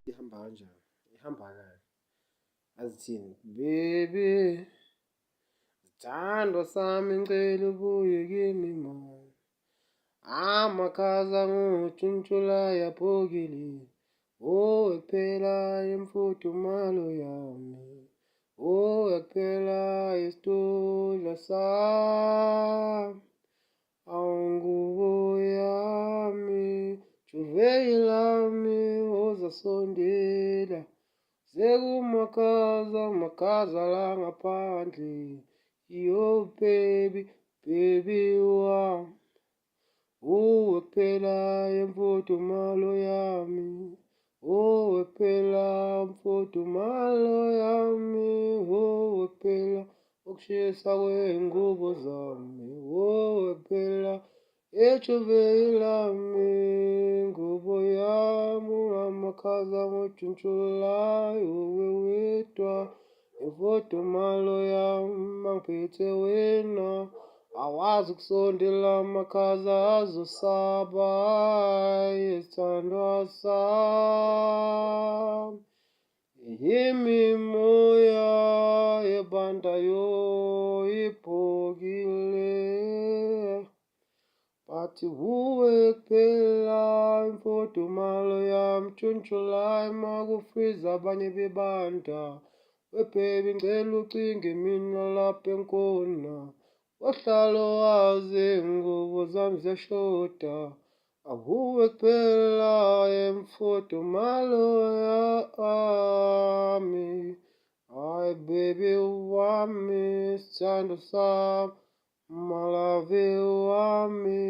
Ihamba kanjani? Ihamba kahle. Azithini? Baby, sithandwa sami ngicela ubuye kimi mani. Amakhaza ngutshuntsula yaphukile. Oh, kuphela imfudumalo yami. Oh, kuphela isitudla sami. Awungubo yami, juvei lami uzasondela. Sekumakhaza, makhaza la ngaphandle. Yo baby, baby wami. Kuphela imfudumalo yami. Kuphela imfudumalo yami. Kuphela ukushisa kwey'ngubo zami. Kuphela ijuvei lami. Ngubo yami amakhaza ngutshuntsulayo wedwa. Imfudumalo yami mangiphethe wena. Awazi ukusondela amakhaza azosaba. Isithandwa sami. Yimi moya ebandayo iphukile. Bathi wuwe kuphela imfudumalo yami tshuntsulayo makufriza abanye bebanda. Baby ngicela ucinge mina lapha enkona. Wahlala wazi iy'ngubo zami ziyashoda. Awuwe kuphela imfudumalo yami. Hayi baby wami, sithando sami. Malavi wami,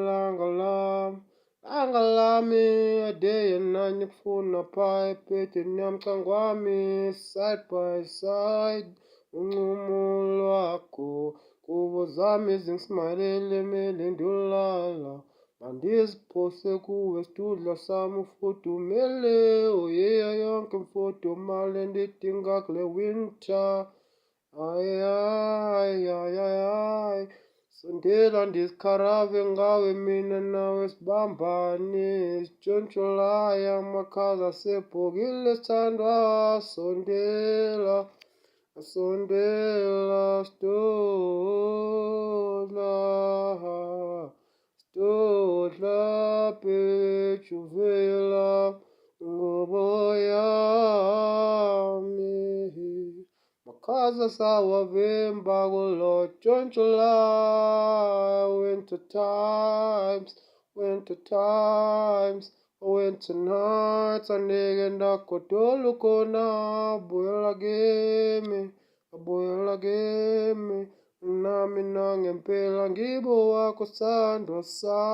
langa lami. Langa lami, a day and night ngikufuna phaa ebhedeni yami mcango wami. Side by side, uncumo lwakho. Ngubo zami zingismayilele mele ndolala. Mandiziphose kuwe isitudla sami ufudumele. Oyeya yonke imfudumalo endiyidinga kule winter. Ay, ay, ay, ay, ay. Sondela ndizikharave ngawe mina nawe sibambane. Sitshontsholaya amakhaza asephukile sithandwa. Sondela, sondela sitodla. Sitodla bejuvei lami. Ngubo yami. Makhaza sawavimba kulo tshontsholaya. Winter times, winter times. Winter nights angeke ndagodola khona. Buyela kimi, buyela kimi. Nami nangempela ngibo wakho sithandwa sami.